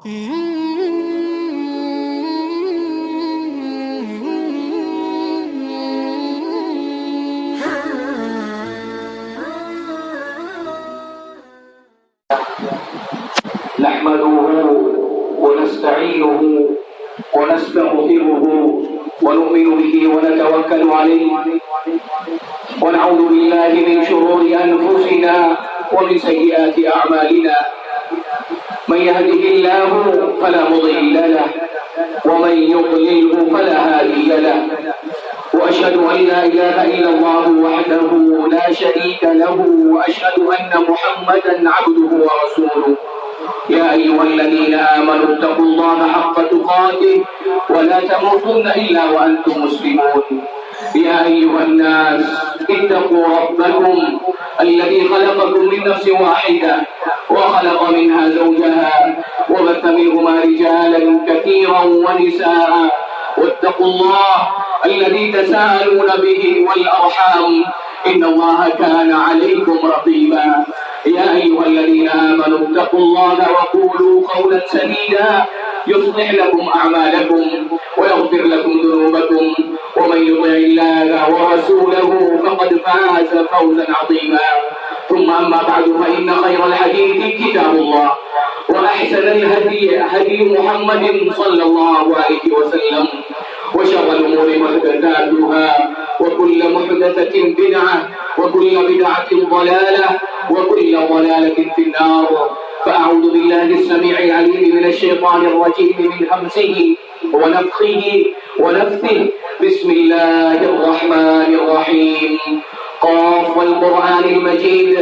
نحمده ونستعينه ونستغفره ونؤمن به ونتوكل عليه ونعوذ بالله من شرور أنفسنا ومن سيئات أعمالنا. من يهده الله فلا مضل له ومن يضلله فلا هادي له، وأشهد أن لا إله إلا الله وحده لا شريك له، وأشهد أن محمدا عبده ورسوله. يا أيها الذين آمنوا اتقوا الله حق تقاته ولا تموتن إلا وأنتم مسلمون. يا أيها الناس اتقوا ربكم الذي خلقكم من نفس واحدة وخلق منها زوجها وبث منهما رجالا كثيرا ونساء، واتقوا الله الذي تساءلون به والأرحام إن الله كان عليكم رقيبا. يا أيها الذين آمنوا اتقوا الله وقولوا قولا سديدا يصلح لكم أعمالكم ويغفر لكم ذنوبكم، ومن يطع الله ورسوله فقد فاز فوزا عظيما. ثم أما بعد، فإن خير الحديث كتاب الله، وأحسن الهدي هدي محمد صلى الله عليه وسلم، وشر الأمور محدثاتها، وكل محدثة بدعة، وكل بدعة ضلالة، وكل ضلالة في النار. فأعوذ بالله السميع العليم من الشيطان الرجيم من همزه ونفخه ونفثه. بسم الله الرحمن الرحيم. قاف والقرآن المجيد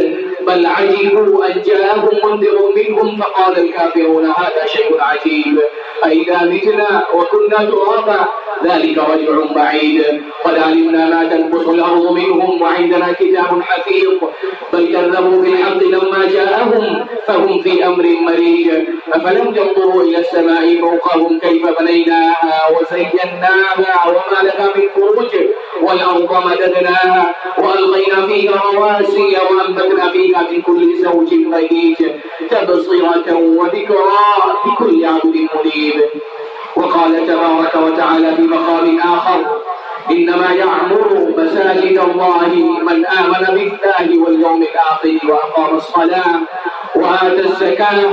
بل عجبوا أن جاءهم منذر منهم فقال الكافرون هذا شيء عجيب أئذا متنا وكنا ترابا ذلك رجع بعيد قد علمنا ما تنقص الأرض منهم وعندنا كتاب حفيظ بل كذبوا بالحق لما جاءهم فهم في أمر مريج أفلم ينظروا إلى السماء فوقهم كيف بنيناها وزيناها وما لها من فروج والأرض مددناها وألقينا فيها رواسي وأنبتنا فيها من كل زوج بهيج تبصرة وذكرى لكل عبد منيب. وقال تبارك وتعالى في مقام آخر إنما يعمر مساجد الله من آمن بالله واليوم الآخر وأقام الصلاة وآتى الزكاة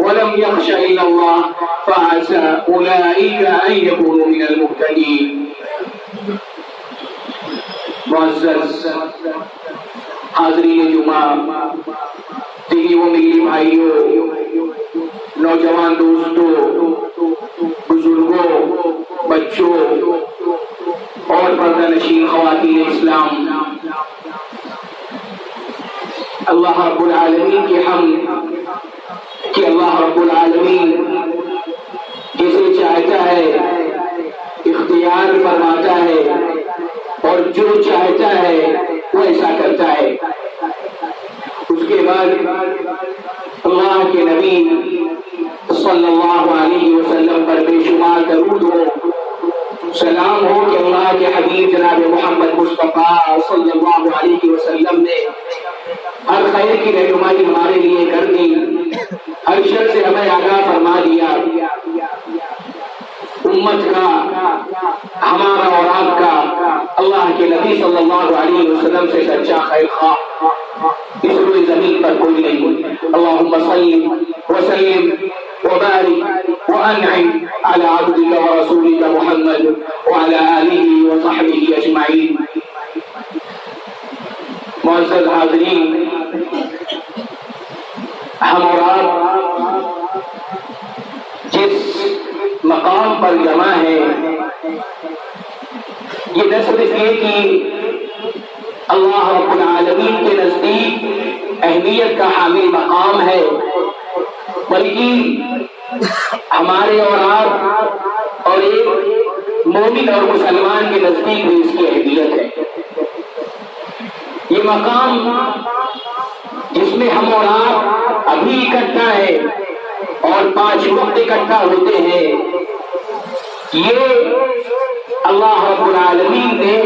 ولم يخش إلا الله فعسى أولئك أن يكونوا من المهتدين. معزز حاضرین جمعہ، دینی و ملی بھائیوں، نوجوان دوستوں، بزرگوں، بچوں اور پردہ نشین خواتین اسلام، اللہ رب العالمین کی حمد کہ اللہ رب العالمین جسے چاہتا ہے اختیار فرماتا ہے اور جو چاہتا ہے وہ ایسا کرتا ہے۔ اس کے بعد اللہ کے نبی صلی اللہ علیہ وسلم پر بے شمار درود ہو، سلام ہو کہ اللہ کے حبیب جناب محمد مصطفیٰ صلی اللہ علیہ وسلم نے ہر خیر کی رہنمائی ہمارے لیے کر دی، ہر شر سے ہمیں آگاہ فرما دیا۔ امت کا، ہمارا اور آپ کا اللہ کے نبی صلی اللہ علیہ وسلم سے سچا خیر خواہ اس روئے زمین پر کوئی نہیں۔ اللہم صلی وسلم وبارک وانعم علی عبدک ورسولک محمد وعلی آلہ وصحبہ اجمعین۔ معزز حاضرین، ہم اور آپ جس مقام پر جمع ہے یہ نہ صرف یہ کہ اللہ رب العالمین کے نزدیک اہمیت کا حامل مقام ہے، بلکہ ہمارے اور آپ اور ایک مومن اور مسلمان کے نزدیک بھی اس کی اہمیت ہے۔ یہ مقام جس میں ہم اور آپ ابھی اکٹھا ہے اور 5 وقت اکٹھا ہوتے ہیں، یہ اللہ رب العالمین نے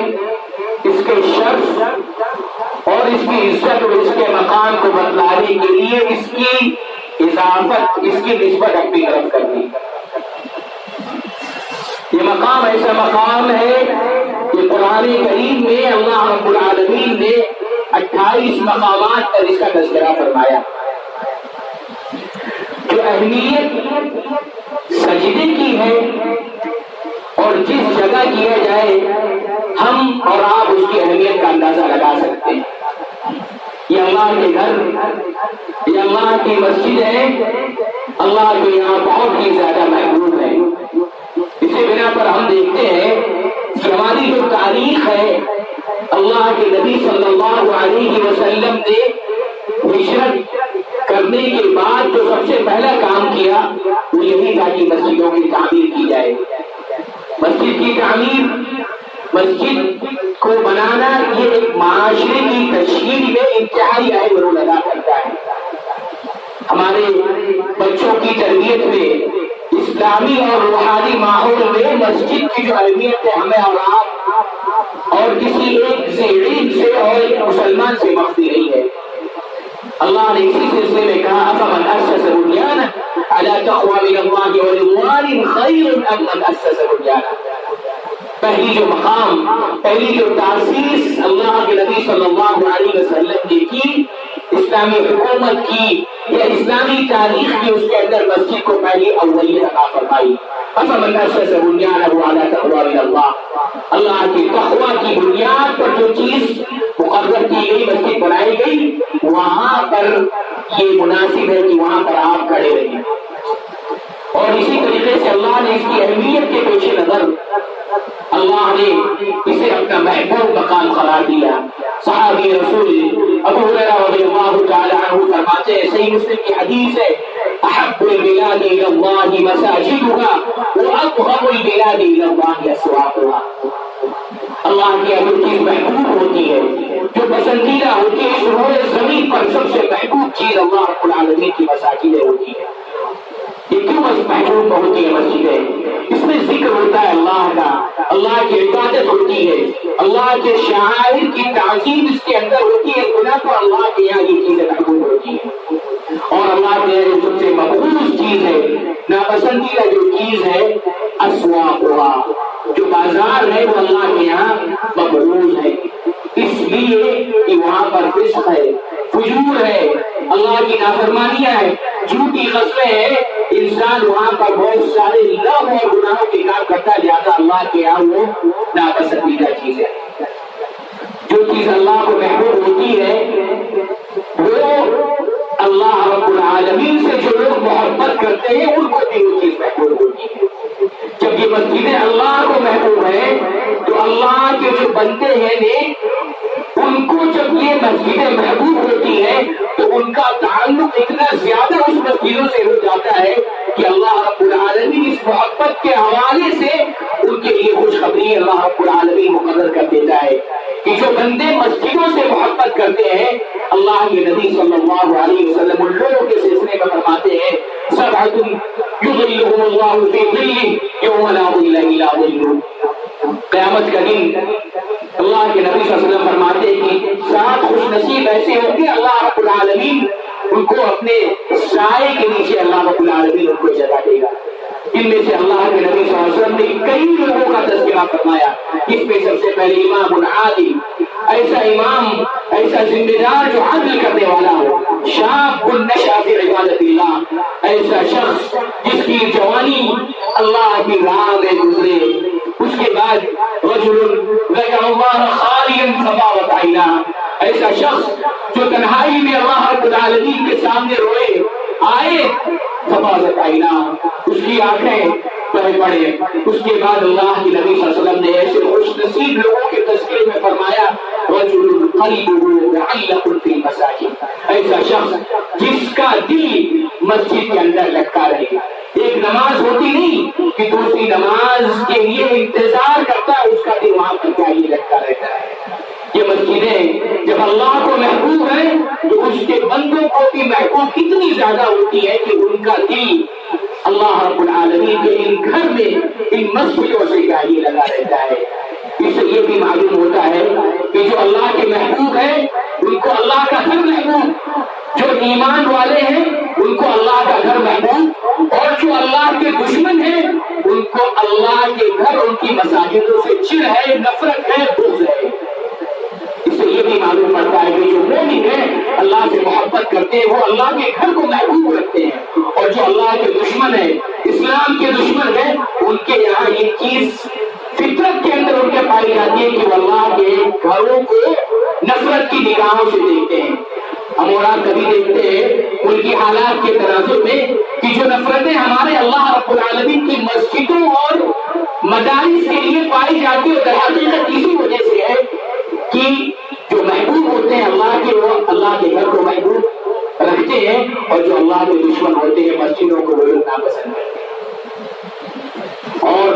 اس کے شرف اور اس کی عزت اور اس کے مقام کو بتلانے کے لیے اس کی اضافت، اس کی نسبت اپنی طرف کر دی۔ ایسا مقام ہے کہ قرآن کریم میں اللہ رب العالمین نے 28 مقامات پر اس کا تذکرہ فرمایا. جو اہمیت سجدے کی ہے اور جس جگہ کیا جائے ہم اور آپ اس کی اہمیت کا اندازہ لگا سکتے ہیں. یہ اللہ کے گھر، یہ اللہ کی مسجد ہے، اللہ کے یہاں بہت ہی زیادہ محبوب ہے. اسی بنا پر ہم دیکھتے ہیں کہ ہماری جو تاریخ ہے، اللہ کے نبی صلی اللہ علیہ وسلم نے ہجرت کرنے کے بعد جو سب سے پہلا کام کیا وہ یہی تھا کہ مسجدوں کی تعمیر کی جائے. مسجد کی تعمیر، مسجد کو بنانا یہ ایک معاشرے کی تشکیل میں انتہائی اہم رول ادا کرتا ہے. ہمارے بچوں کی تربیت میں، اسلامی اور روحانی ماحول میں مسجد کی جو اہمیت ہے ہمیں اور آپ اور کسی ایک سے علم سے اور ایک مسلمان سے مخفی نہیں ہے. اللہ نے اسی سلسلے میں کہا افمن اسس بنیانہ علی تقوی من اللہ ورضوان خیر ام من اسس بنیانہ. پہلی جو مقام، پہلی جو تاسیس اللہ کے نبی صلی اللہ علیہ وسلم نے کی، اسلامی حکومت کی یا اسلامی تاریخ کی، اس کے اندر مسجد کو پہلی اولیت عطا فرمائی. افمن اسس بنیانہ علی تقوی من اللہ، اللہ کی تقوی کی بنیاد پر جو چیز مقرر کی گئی، مسجد بنائی گئی، وہاں پر یہ مناسب ہے کہ وہاں پر آپ کھڑے رہیں. اور اسی طریقے سے اللہ نے اس کی اہمیت کے پیش نظر اللہ نے اسے اپنا محبوب مقام قرار دیا. صحابی رسول ابو ہریرہ رضی اللہ تعالی عنہ فرماتے ہیں، صحیح مسلم کی حدیث ہے، احب البلاد الى اللہ مساجدها وابغض البلاد الى اللہ اسواقها. اللہ کی جو چیز محبوب ہوتی ہے، جو پسندیدہ ہوتی ہے، اس روئے زمین پر سب سے محبوب چیز اللہ رب العالمین کی مساجدیں ہوتی ہے. یہ کیوں محبوب ہوتی ہے مسجدیں؟ اس میں ذکر ہوتا ہے اللہ کا، اللہ کی عبادت ہوتی ہے، اللہ کے شعائر کی تعظیم اس کے اندر ہوتی ہے. بنا تو اللہ کے یہاں یہ چیزیں محبوب ہوتی ہیں. اور اللہ کے یہاں سب سے مقبول چیز ہے، ناپسندیدہ جو چیز ہے، اسواقها، جو بازار ہے وہ اللہ کے یہاں مقبول ہے. اس لیے کہ وہاں پر فسق ہے، فجور ہے، اللہ کی نافرمانیاں ہے، جھوٹی قسمیں ہیں. انسان وہاں پر بہت سارے لغو اور گناہوں کے کام کرتا ہے، لہٰذا اللہ کے یہاں وہ ناپسندیدہ چیز ہے. جو چیز اللہ کو محبوب ہوتی ہے وہ اللہ رب العالمین سے جو لوگ محبت کرتے ہیں ان کو بھی وہ چیز محبوب ہوتی ہے. جب یہ مسجدیں اللہ کو محبوب ہے تو اللہ کے جو بندے ہیں ان کو جب یہ مسجدیں محبوب ہوتی ہیں تو ان کا تعلق اتنا زیادہ اس مسجدوں سے ہو جاتا ہے کہ اللہ رب العالمین اس محبت کے حوالے سے ان کے لیے خوشخبری اللہ رب العالمین مقرر کر دیتا ہے کہ جو بندے مسجدوں سے محبت کرتے ہیں، اللہ کے نبی صلی اللہ علیہ وسلم ان لوگوں کے سلسلے میں فرماتے ہیں، سبعۃ یظلھم اللہ فی ظلہ یوم لا ظل الا ظلہ. قیامت کا دن اللہ کے نبی صلی اللہ علیہ وسلم فرماتے ہیں کہ 7 خوش نصیب ایسے ہوں گے اللہ رب العالمین ان کو اپنے سائے کے نیچے اللہ رب العالمین ان کو جگہ دے گا. ان میں سے اللہ کے نبی صلی اللہ علیہ وسلم نے کئی لوگوں کا تذکرہ فرمایا. اس میں سب سے پہلے امام عادل، ایسا امام، ایسا ذمہ دار جو عدل کرنے والا ہو. شاب نشأ فی عبادت اللہ، ایسا شخص جس کی جوانی اللہ کی راہ میں گزرے. اس کے بعد رجل ذکر اللہ خالیا ففاضت عیناہ، ایسا شخص جو تنہائی میں اللہ رب العالمین کے سامنے روئے آئے، ففاضت عیناہ، اس کی آنکھیں بہہ پڑے. اس کے بعد اللہ کے نبی صلی اللہ علیہ وسلم نے ایسے خوش نصیب لوگوں کے تذکرے میں فرمایا، رجل قلبہ معلق فی المساجد، ایسا شخص جس کا دل مسجد کے اندر لٹکا رہے. ایک نماز ہوتی نہیں کہ دوسری نماز کے لیے انتظار کرتا ہے، اس کا دل وہاں پر کیا ہی لٹکا رہتا ہے. یہ مسجدیں جب اللہ کو محبوب ہے تو اس کے بندوں کو بھی محبوب اتنی زیادہ ہوتی ہے کہ ان کا دل اللہ رب العالمین کے ان گھر میں ان مسجدوں سے گاڑی لگا رہتا ہے. اس سے یہ بھی معلوم ہوتا ہے کہ جو اللہ کے محبوب ہیں ان کو اللہ کا گھر محبوب، جو ایمان والے ہیں ان کو اللہ کا گھر محبوب، اور جو اللہ کے دشمن ہیں ان کو اللہ کے گھر، ان کی مساجدوں سے چڑ ہے، نفرت ہے، بغض ہے۔ اس سے یہ بھی معلوم پڑتا ہے کہ جو مومن ہیں اللہ سے محبت کرتے ہیں، وہ اللہ کے گھر کو محبوب رکھتے ہیں، اور جو اللہ کے دشمن ہیں، اسلام کے دشمن ہیں، ان کے یہاں یہ چیز فطرت کے اندر ان کے پائی جاتی ہے کہ وہ اللہ کے گھروں کو نفرت کی نگاہوں سے دیکھتے ہیں۔ ہم اور آپ کبھی دیکھتے ہیں ان کی حالات کے تناظر میں کہ جو نفرتیں ہمارے اللہ رب العالمین کی مسجدوں اور مدارس کے لیے پائی جاتی ہے، در حقیقت اسی وجہ سے ہے کہ جو محبوب ہوتے ہیں اللہ کے، وہ اللہ کے گھر کو محبوب رکھتے ہیں، اور جو اللہ کے دشمن ہوتے ہیں مسجدوں کو وہ لوگ ناپسند کرتے ہیں۔ اور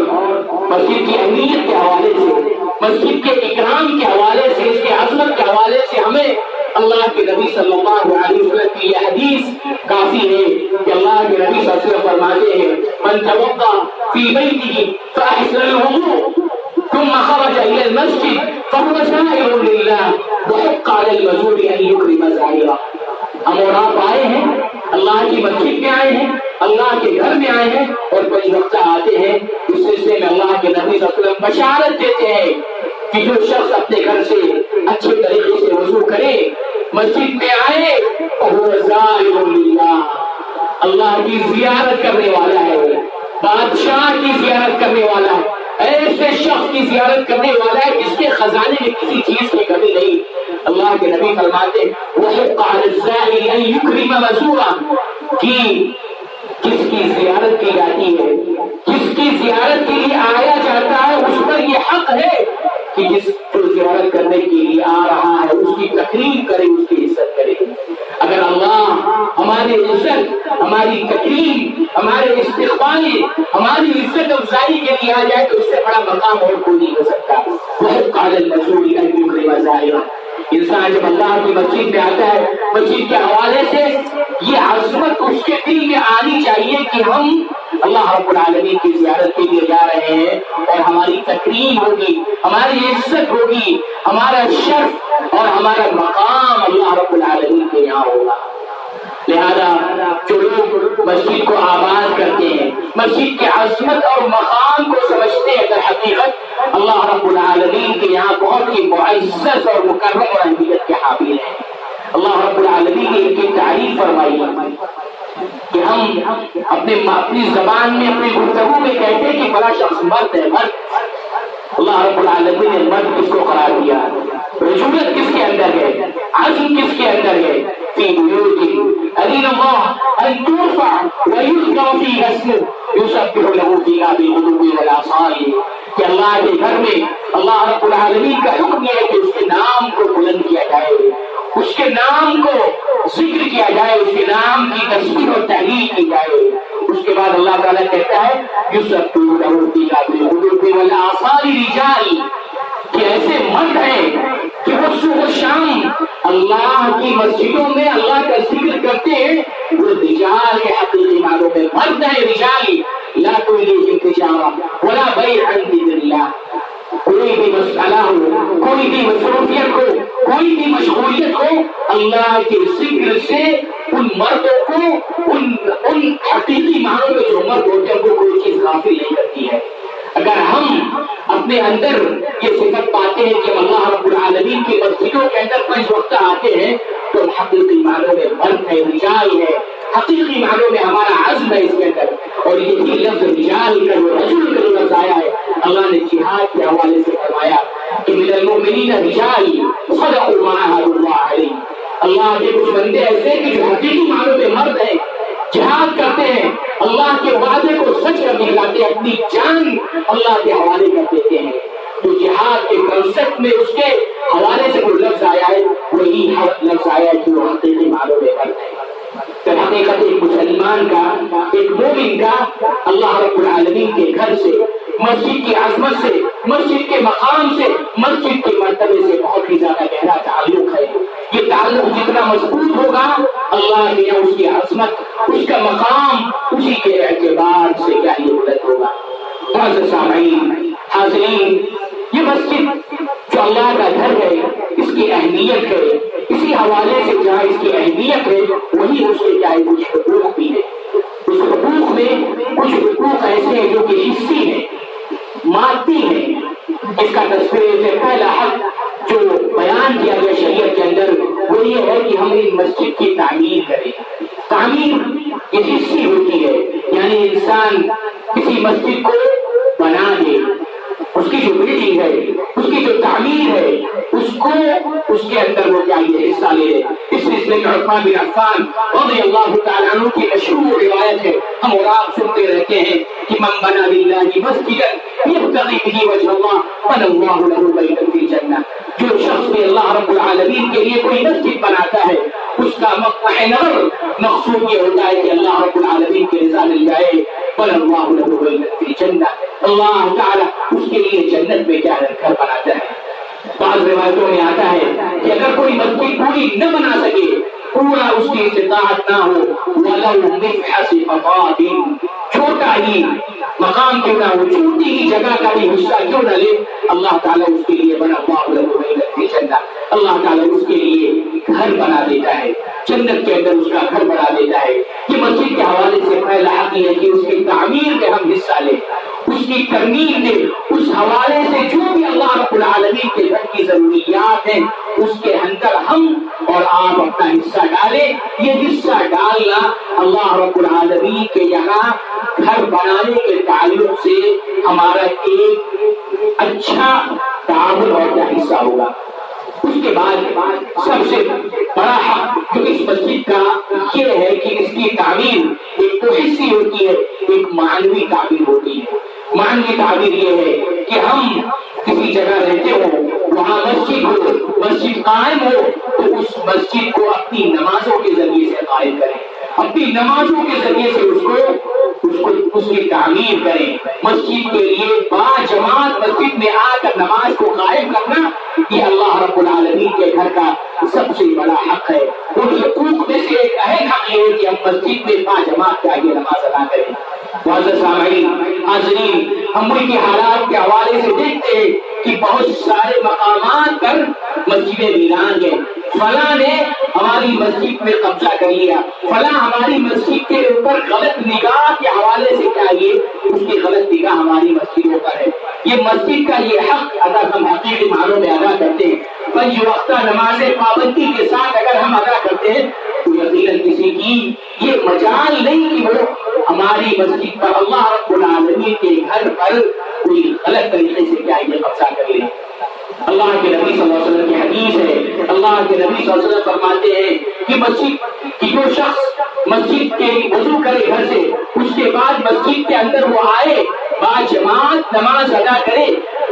مسجد کی اہمیت کے حوالے سے، مسجد کے اکرام کے حوالے سے، اس کے عظمت کے حوالے سے ہمیں اللہ کے نبی صلی اللہ علیہ وسلم کی یہ حدیث کافی ہے کہ اللہ کے نبی صلی اللہ علیہ وسلم فرماتے ہیں من توضأ فی بیتہ فأحسن الوضوء ثم خرج إلى المسجد فهو سائر لله وحق على المزور أن يكرم زائره۔ ہم اور آپ آئے ہیں، اللہ کی مسجد میں آئے ہیں، اللہ کے گھر میں آئے ہیں، اور کئی وقت آتے ہیں اس سلسلے میں اللہ کے نبی صلی اللہ علیہ وسلم بشارت دیتے ہیں کہ جو شخص اپنے گھر سے اچھے طریقے سے وضو کرے، مسجد میں آئے، وہ زائر للہ، اللہ کی زیارت کرنے والا ہے، بادشاہ کی زیارت کرنے والا ہے، ایسے شخص کی زیارت کرنے والا ہے جس کے خزانے میں کسی چیز کی کمی نہیں۔ اللہ کے نبی فرماتے وَحِقَّ عَلَى الزَّائِرِ أَن يُكْرِمَ مَزُورَهُ، کہ کس کی زیارت کی جاتی ہے، جس کی زیارت کے لیے آیا جاتا ہے، اس پر یہ حق ہے کہ جس کو زیارت کرنے کے لیے آ رہا ہے اس کی تکریم کرے، اس کی عزت کرے۔ اگر اللہ ہماری عزت، ہماری تکریم، ہمارے استقبال، ہماری عزت افزائی کے لیے آ جائے تو اس سے بڑا مقام اور کوئی نہیں ہو سکتا۔ وَحِقَّ عَلَى الْمَزُورِ أَن يُكْرِمَ زَائِرَهُ۔ انسان جب اللہ کی مسجد میں آتا ہے، مسجد کے حوالے سے یہ عظمت اس کے دل میں آنی چاہیے کہ ہم اللہ رب العالمین کی زیارت کے لیے جا رہے ہیں، اور ہماری تکریم ہوگی، ہماری عزت ہوگی، ہمارا شرف اور ہمارا مقام اللہ رب العالمین کے یہاں ہوگا۔ لہذا جو لوگ مسجد کو آباد کرتے ہیں، مسجد کی عظمت اور مقام کو سمجھتے ہیں، در حقیقت اللہ رب العالمین کے یہاں بہت ہی معزز اور مکرم اور اہمیت کے حامل ہیں۔ اللہ رب العالمین نے ان کی تعریف فرمائی کہ ہم اپنی زبان میں، اپنی گفتگو میں کہتے ہیں کہ فلاں شخص مرد ہے، مرد۔ اللہ رب العالمین نے مرد کس کو قرار دیا، رجولت کس کے اندر ہے، عزم کس کے اندر ہے، فی بیوت اذن اللہ ان ترفع ویذکر فیہا اسمہ یسبح لہ فیہا بالغدو والآصال، کہ اللہ کے گھر میں اللہ رب العالمین کا حکم یہ ہے کہ اس کے نام کو بلند کیا جائے، اس کے نام کو ذکر کیا جائے، اس کے نام کی تسبیح اور تحلیل کی جائے۔ اس کے بعد اللہ تعالیٰ کہتا ہے یسبح لہ فیہا بالغدو والآصال رجال، کہ ایسے مرد ہیں کہ وہ صبح شام اللہ کی مسجدوں میں اللہ کا ذکر کرتے ہیں، وہ رجال کے حقیقی معنوں میں مرد ہیں، رجال لا تلہیہم تجارۃ ولا بیع عن ذکر اللہ۔ کوئی بھی مسئلہ ہو، کوئی بھی مصروفیت ہو، کوئی بھی مشغولیت ہو، اللہ کے ذکر سے ان مردوں کو، ان حقیقی معنوں میں جو مرد ہوتے ہیں وہ کوئی چیز غافل نہیں کرتی ہے۔ اگر ہم اپنے اندر یہ صفت پاتے ہیں کہ اللہ رب العالمین کی مسجدوں کے اندر کوئی وقت آتے ہیں تو حقیقی معنوں میں مرد ہے، رجال ہے، حقیقی معنوں میں ہمارا عزم ہے اس کے اندر۔ اور یہی لفظ رجال کا جو رجل کا جو لفظ آیا ہے، اللہ نے جہاد کے حوالے سے فرمایا کہ من المؤمنین رجال صدقوا ما عاهدوا اللہ علیہ۔ اللہ کے کچھ بندے ایسے کہ جو حقیقی معنوں میں مرد ہیں، جہاد کرتے ہیں، اللہ کے وعدے کو سچ کر دکھلاتے ہیں، اپنی جان اللہ کے حوالے کر دیتے ہیں۔ تو جہاد کے کنسپٹ میں اس کے حوالے سے جو لفظ آیا ہے وہی لفظ آیا ہے جو حقیقی معنوں میں مرد ہے۔ در حقیقت ایک مسلمان کا، ایک مومن کا اللہ رب العالمین کے گھر سے، مسجد کی عظمت سے، مسجد کے مقام سے، مسجد کے مرتبے سے بہت ہی زیادہ گہرا تعلق ہے۔ یہ تعلق جتنا مضبوط ہوگا اللہ کے یہاں اس کی عظمت، اس کا مقام اسی کے اعتبار سے کیا ہی بلند ہوگا۔ معزز سامعین، حاضرین، یہ مسجد جو اللہ کا گھر ہے اس کی اہمیت ہے، اسی حوالے سے جہاں اس کی اہمیت ہے وہی اس کے چاہے کچھ حقوق بھی ہے. اس حقوق میں کچھ حقوق ایسے ہیں جو کہ حصی ہیں، مادی ہیں. اس کا تذکرے سے پہلا حق جو بیان کیا گیا شریعت کے اندر وہ یہ ہے کہ ہم ان مسجد کی تعمیر کریں. تعمیر یہ حصی ہوتی ہے، یعنی انسان کسی مسجد کو بنا دے، اس کی جو بلڈنگ ہے، اس کی جو تعمیر ہے، اس کو اس کے اندر وہ چاہیے حصہ لے. اس سلسلے میں عثمان بن عفان رضی اللہ تعالیٰ عنہ کی مشہور روایت ہے، ہم اور آپ سنتے رہتے ہیں کہ من بنا للہ مسجدا یبتغی بہ وجہ اللہ بنى اللہ لہ بیتا فی الجنہ. جو شخص بھی اللہ رب العالمین کے لیے کوئی مسجد بناتا ہے اس کا مقصد نظر مقصود یہ ہوتا ہے کہ اللہ رب العالمین کی رضا مل جائے. بنى اللہ لہ بیتا فی الجنہ، اللہ تعالیٰ اس کے لیے جنت میں کیا گھر بناتا ہے. بعض روایتوں میں آتا ہے کہ اگر کوئی مسجد پوری نہ بنا سکے، پورا اس کی استطاعت نہ ہو، وَلَوْ مِفْحَصِ قَطَعٍ، چھوٹا ہی مقام کیوں نہ ہو، چھوٹی ہی جگہ کا بھی حصہ کیوں نہ لے، اللہ تعالیٰ اس کے لیے بنا اللہ اللہ تعالیٰ اس کے لیے گھر بنا دیتا ہے، جنت کے اندر اس کا گھر بنا دیتا ہے. یہ مسجد کے حوالے سے پہلا حق ہے کہ اس کی تعمیر میں ہم حصہ لیں، اس کی ترمیم میں اس حوالے سے جو بھی اللہ رب العالمین کے گھر کی ضروریات ہیں اس کے اندر ہم اور آپ اپنا حصہ ڈالیں. یہ حصہ ڈالنا اللہ رب العالمین کے یہاں گھر بنانے کے تعلق سے ہمارا ایک اچھا تعاون اور کا حصہ ہوگا. اس کے بعد سب سے بڑا حق جو اس مسجد کا یہ ہے کہ اس کی تعمیر ایک تو حصی ہوتی ہے، ایک معنوی تعمیر ہوتی ہے. معنوی تعبیر یہ ہے کہ ہم کسی جگہ رہتے ہو، وہاں مسجد ہو، مسجد قائم ہو تو اس مسجد کو اپنی نمازوں کے ذریعے سے قائم کریں، اپنی نمازوں کے ذریعے سے اس کی تعمیر کریں. مسجد کے لیے با جماعت مسجد میں آ کر نماز کو قائم کرنا یہ اللہ رب العالمین کے گھر کا سب سے بڑا حق ہے. ان حقوق میں سے ایک اہم حق یہ ہے کہ ہم مسجد میں با جماعت کے آگے نماز ادا کریں. معزز سامعین، حاضرین، ہم ملک کے حالات کے حوالے سے دیکھتے ہیں کہ بہت سارے مقامات پر مسجدیں ویران ہیں. فلاں نے ہماری مسجد میں قبضہ کر لیا، فلاں ہماری مسجد کے اوپر غلط نگاہ کے حوالے سے چاہیے، اس کی غلط نگاہ ہماری مسجدوں پر ہے. یہ مسجد کا یہ حق اگر ہم حقیقی معنوں میں ادا کرتے ہیں، پنج وقتہ نماز پابندی کے ساتھ اگر ہم ادا کرتے ہیں تو یقیناً کسی کی یہ مجال نہیں کہ وہ ہماری مسجد پر اللہ رب العالمین کے گھر پر کوئی غلط طریقے سے کیا یہ قبضہ کر لے. اللہ کے نبی صلی اللہ علیہ وسلم کی حدیث ہے، اللہ کے نبی صلی اللہ علیہ وسلم فرماتے ہیں کہ مسجد کی جو شخص مسجد کے وضو کرے گھر سے، اس کے بعد مسجد کے اندر وہ آئے، با جماعت نماز ادا کرے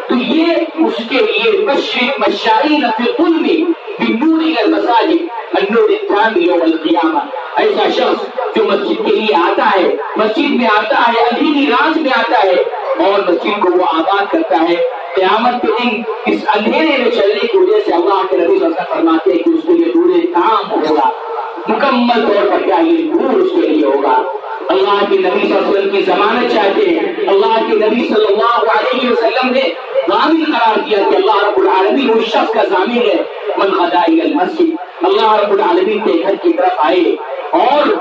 تو یہ اس کے لیے مشرق مشائین فی الظلم بالنور المساجد النور التام یوم القیامہ. ایسا شخص جو مسجد کے لیے آتا ہے، مسجد میں آتا ہے، اندھیری رات میں آتا ہے اور مسجد کو وہ آباد کرتا ہے، قیامت کے دن اس اندھیرے میں چلنے کی وجہ سے اللہ کے نبی صلی اللہ علیہ وسلم فرماتے ہیں کہ اس کے لیے نور تام ہوگا، مکمل طور پر کیا یہ نور اس کے لیے ہوگا. اللہ کے نبی صلی اللہ علیہ وسلم کی ضمانت چاہتے ہیں. اللہ کے نبی صلی اللہ علیہ وسلم نے ضامن قرار دیا کہ اللہ رب العالمین اس شخص کا ضامن ہے من غدا الی المسجد، اللہ رب العالمین کے گھر کی طرف آئے اور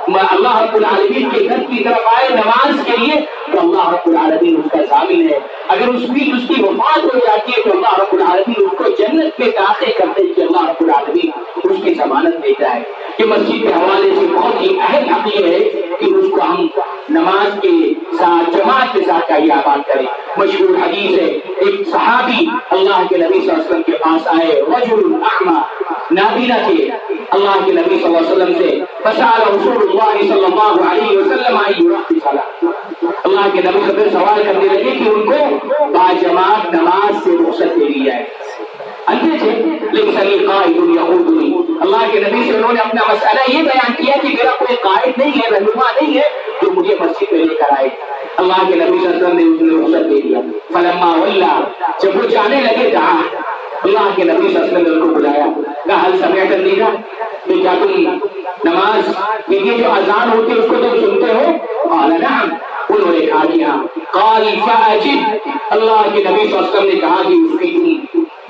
اللہ رب العالمین کے گھر کی طرف آئے نماز کے لیے تو اللہ رب العالمین اس کا ضامن ہے. اگر اس کی وفات ہو جاتی ہے تو اللہ رب العالمین اس کو جنت میں داخل کرتے ہیں کہ اللہ رب العالمین اس کی ضمانت دیتا ہے. کہ مسجد کے حوالے سے بہت ہی اہم حق یہ ہے کہ اس کو ہم نماز کے ساتھ جماعت کے ساتھ کا یہ آباد کریں. مشہور حدیث ہے، ایک صحابی اللہ کے نبی صلی اللہ علیہ وسلم کے پاس آئے، رجل اعمی، نابینا تھے، اللہ کے نبی صلی اللہ علیہ وسلم سے فسأل رسول اللہ صلی اللہ علیہ وسلم ان يرخص له. اللہ کے نبی سے سوال کرنے لگے کہ ان کو با جماعت نماز سے رخصت دے دی جائے. اندھے تھے لیکن صحیح قائد یہودی. اللہ کے نبی سے انہوں نے اپنا مسئلہ یہ بیان کیا کہ میرا کوئی قائد نہیں ہے، رہنما نہیں ہے جو مجھے مسجد میں لے کر آئے. اللہ کے نبی صلی اللہ علیہ وسلم نے اس نے رخصت دے دیا. فلما ولا، جب وہ جانے لگے دعا، اللہ کے نبی صلی اللہ علیہ وسلم نے ان کو بلایا، کہا حل سمعت النداء، کہ کیا تم نماز کے لیے جو اذان ہوتی ہے اس کو تم سنتے ہو؟ قال نعم. انہوں نے کہا کہ ہاں صوتنا قال فأجب، اللہ کے نبی صلی اللہ علیہ وسلم نے کہا کہ اس کی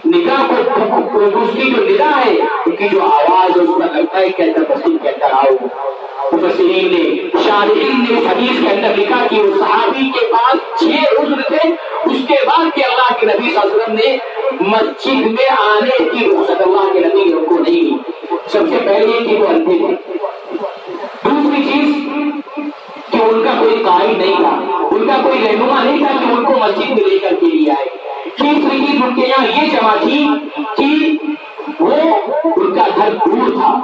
نگاہ کو اس کی جو نگاہ ہے اس کی جو آواز ہے اس پر لگتا ہے کہ اندر مسجد کے اندر آؤ۔ مفسرین نے شارحین نے اس حدیث کے اندر لکھا کہ وہ صحابی کے پاس 6 عذر تھے، اس کے بعد کہ اللہ کے نبی صلی اللہ علیہ وسلم نے مسجد میں آنے کی رخصت اللہ کے نبی نے ان کو نہیں دی۔ سب سے پہلے یہ کہ وہ اندھے تھے، دوسری چیز کہ ان کا کوئی قائد نہیں تھا، ان کا کوئی رہنما نہیں تھا کہ ان کو مسجد میں لے کر کے لیے آئے، تیسری چیز ان کے یہاں یہ جمع تھی کہ وہ ان کا گھر دور تھا،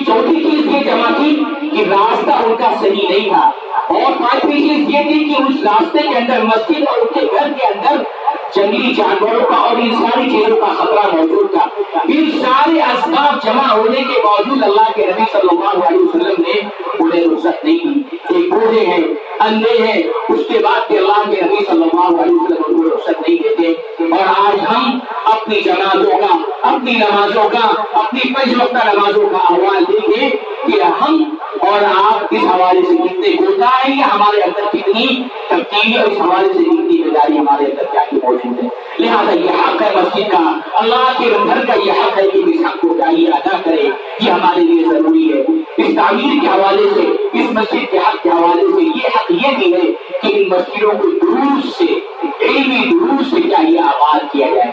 چوتھی چیز یہ جمع تھی کہ راستہ ان کا صحیح نہیں تھا، اور پانچویں چیز یہ تھی کہ اس راستے کے اندر مسجد اور ان کے گھر کے اندر جنگلی جانوروں کا اور ان ساری چیزوں کا خطرہ موجود تھا۔ ان سارے اسباب جمع ہونے کے باوجود اللہ کے نبی صلی اللہ علیہ وسلم نے انہیں رخصت نہیں کی۔ ایک بوڑھے ہیں، اندھے ہیں، اس کے بعد کہ اللہ کے نبی صلی اللہ علیہ وسلم ان کو رخصت نہیں دیتے، اور آج ہم اپنی جنازوں کا، اپنی نمازوں کا، اپنی 5 وقتہ نمازوں کا احوال دیکھیں کہ ہم اور آپ اس حوالے سے کتنے کوتاہ ہیں، ہمارے اندر کتنی تبدیلی اور اس حوالے سے کتنی بیداری ہمارے اندر کیا کی موجود ہے۔ لہٰذا یہ حق ہے مسجد کا، اللہ کے گھر کا یہ حق ہے کہ اس حق کو چاہیے ادا کرے، یہ ہمارے لیے ضروری ہے۔ اس تعمیر کے حوالے سے، اس مسجد کے حق کے حوالے سے یہ حق یہ بھی ہے کہ ان مسجدوں کو دروس سے، علمی دروس سے چاہیے آباد کیا جائے۔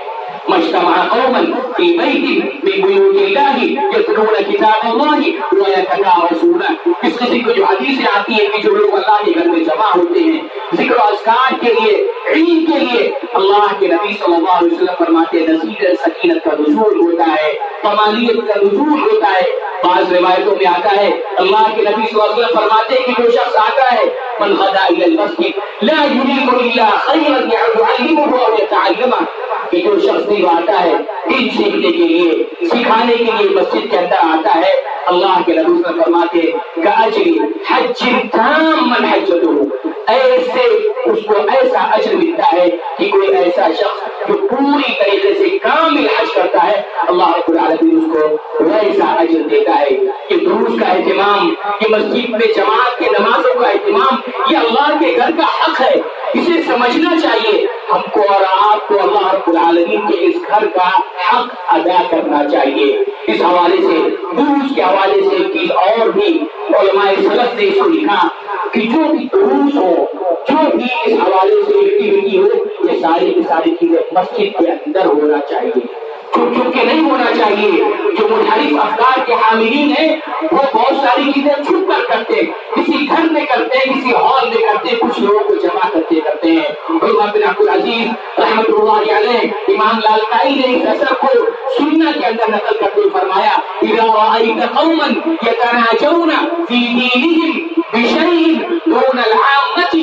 مجتمع قوما فی بیت من بیوت اللہ یتلون کتاب اللہ ویتدارسونہ، اس قسم کی جو حدیثیں آتی ہیں کہ جو لوگ اللہ کے گھر میں جمع ہوتے ہیں ذکر و اذکار کے لیے، علم کے لیے، اللہ کے نبی صلی اللہ علیہ وسلم فرماتے ہیں نزول سکینت کا نزول ہوتا ہے، طمانینت کا نزول ہوتا ہے۔ بعض روایتوں میں آتا ہے اللہ کے نبی صلی اللہ علیہ وسلم فرماتے ہیں کہ جو شخص آتا ہے من غدا الی المسجد لا یرید الا خیرا یعلمه او یتعلمه، کہ جو شخص بھی آتا ہے دین سیکھنے کے لیے، سکھانے کے لیے مسجد کے اندر آتا ہے، اللہ کے نبی صلی اللہ علیہ وسلم فرماتے ہیں کاجر حج تام حجته، ایسے اس کو ایسا اجر ملتا ہے کہ کوئی ایسا شخص جو پوری طریقے سے کامل حج کرتا ہے، اللہ رب العالمین اس کو ویسا اجر دیتا ہے۔ کہ دروس کا اہتمام، کہ مسجد میں جماعت کے نمازوں کا اہتمام، یہ اللہ کے گھر کا حق ہے، اسے سمجھنا چاہیے ہم کو اور آپ کو۔ اللہ رب العالمین کے اس گھر کا حق ادا کرنا چاہیے۔ اس حوالے سے دروس کے حوالے سے ایک چیز اور بھی علماء سلف نے اس کو لکھا کہ جو بھی دروس ہو، جو بھی اس حوالے سے ایکٹیویٹی ہو، یہ ساری کی ساری چیزیں مسجد کے اندر ہونا چاہیے، چھپ چھپ کے نہیں ہونا چاہیے۔ جو منحرف افکار کے حاملین ہیں وہ بہت ساری چیزیں چھپ کر کرتے ہیں، کسی گھر میں کرتے ہیں، کسی ہال میں کرتے ہیں، کچھ لوگوں کو جمع کرتے ہیں۔ عمر بن عبد العزیز رحمۃ اللہ علیہ، امام لالکائی نے اس اثر کو سنہ کے اندر نقل کرتے فرمایا اذا رأيت قوما يتناجون في دينهم بشيء دون العامة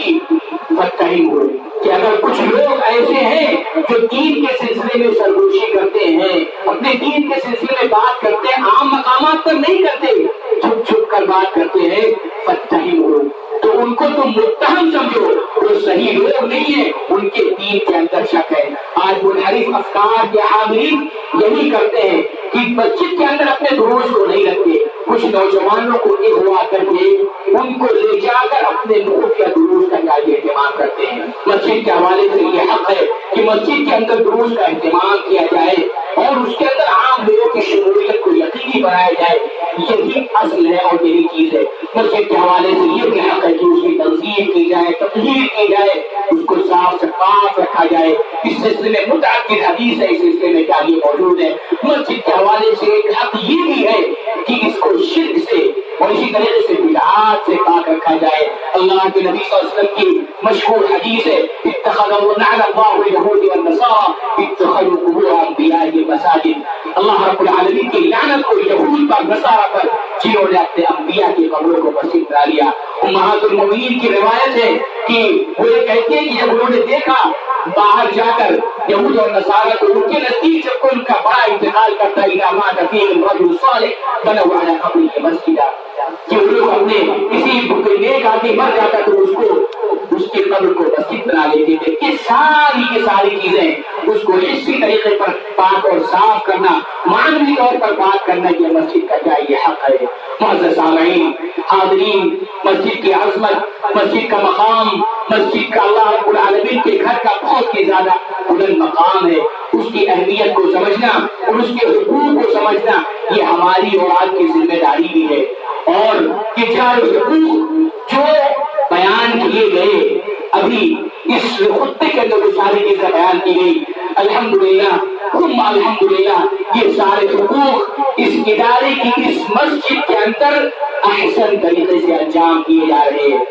فاتهمهم، کہ اگر کچھ لوگ ایسے ہیں جو دین کے سلسلے میں سرگوشی کرتے ہیں، اپنے دین کے سلسلے میں بات کرتے ہیں، عام مقامات پر نہیں کرتے، چھپ چھپ کر بات کرتے ہیں، فاتهمهم، تو ان کو تم متہم سمجھو، وہ صحیح لوگ نہیں ہیں، ان کے دین کے اندر شک ہے۔ آج منحرف افکار کے حاملین یہی کرتے ہیں کہ مسجد کے اندر اپنے دروس کو نہیں رکھتے، کچھ نوجوانوں کو اغوا کر کے ان کو لے جا کر اپنے مفت یا دروس کا چاہیے اہتمام کرتے ہیں۔ مسجد کے حوالے سے یہ حق ہے کہ مسجد کے اندر دروس کا اہتمام کیا جائے اور اس کے اندر عام لوگوں کی شمولیت کو یقینی بنایا جائے، یہی اصل ہے اور یہی چیز ہے۔ مسجد کے حوالے سے یہ بھی حق ہے کہ اس کی تنظیم کی جائے، تطہیر کی جائے، اس کو صاف شفاف رکھا جائے۔ اس سلسلے میں متعدد حدیث ہے، اس سلسلے میں کیا یہ موجود ہے۔ مسجد کے حوالے سے ایک حق یہ بھی ہے کہ اس کو شرک سے اور اسی طریقے سے بدعات سے پاک رکھا جائے۔ اللہ کے نبی صلی اللہ علیہ وسلم کی مشہور حدیث ہے اتخذوا لعن اللہ اليهود والنصارى اتخذوا قبور انبیاء مساجد، اللہ رب العالمین کی لعنت کو یہود پر، نصارہ پر، جنہوں نے اپنے انبیاء کی قبروں کو مسجد بنا لیا۔ امہات المؤمنین کی روایت ہے کہ وہ یہ کہتے ہیں کہ جب انہوں نے دیکھا باہر جا کر یہود اور نصارہ کو، ان کے نزدیک جب کوئی ان کا بڑا انتقال کرتا ہے اذا مات فیہم رجل صالح بنوا علی قبرہ مسجدا، کہ وہ لوگ اپنے کسی نیک آدمی مر جاتا تو اس کی قبر کو مسجد بنا لیتے تھے۔ یہ ساری کی ساری چیزیں اس کو حصی طریقے پر پاک اور صاف کرنا، معنوی طور پر پاک کرنا، یہ مسجد کا کیا یہ حق ہے۔ معزز سامعین، حاضرین، مسجد کی عظمت، مسجد کا مقام، مسجد کا اللہ رب العالمین کے گھر کا بہت ہی زیادہ بلند مقام ہے۔ اس کی اہمیت کو سمجھنا اور اس کے حقوق کو سمجھنا یہ ہماری اور آپ کی ذمہ داری بھی ہے۔ اور یہ چار حقوق جو بیان کیے گئے ابھی اس خطبے کے اندر وہ ساری چیزیں بیان کی گئی، الحمدللہ ثم الحمدللہ یہ سارے حقوق اس ادارے کی اس مسجد کے اندر احسن طریقے سے انجام کیے جا رہے ہیں۔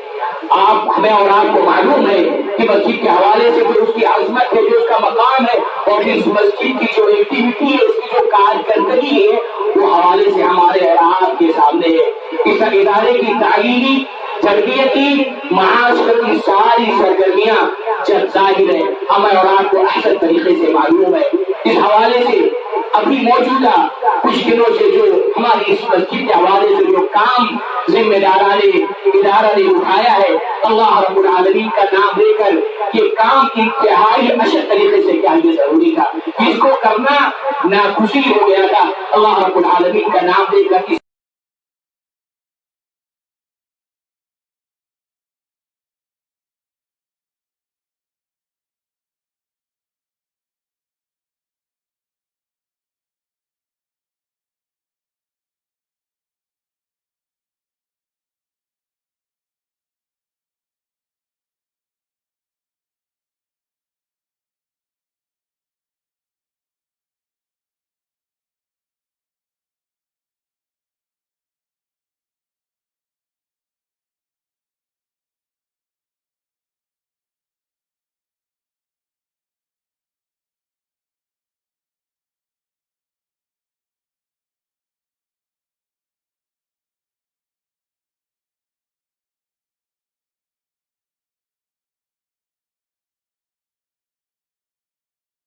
آپ ہمیں اور آپ کو معلوم ہے کہ مسجد کے حوالے سے جو اس کی عظمت ہے، جو اس کا مقام ہے، اور اس مسجد کی جو ایکٹیویٹی ہے، اس کی جو کارکردگی ہے، وہ حوالے سے ہمارے اور آپ کے سامنے ہے۔ اس ادارے کی تعلیمی، تربیتی، معاشرت کی ساری سرگرمیاں جب ظاہر ہے ہمیں اور آپ کو احسن طریقے سے معلوم ہے۔ اس حوالے سے ابھی موجودہ کچھ دنوں سے جو ہماری اس مسجد کے حوالے سے جو کام ذمہ داران ادارہ نے اٹھایا ہے، اللہ رب العالمین کا نام لے کر یہ کام انتہائی اشد طریقے سے کیا یہ ضروری تھا، اس کو کرنا ناگزیر ہو گیا تھا۔ اللہ رب العالمین کا نام لے کر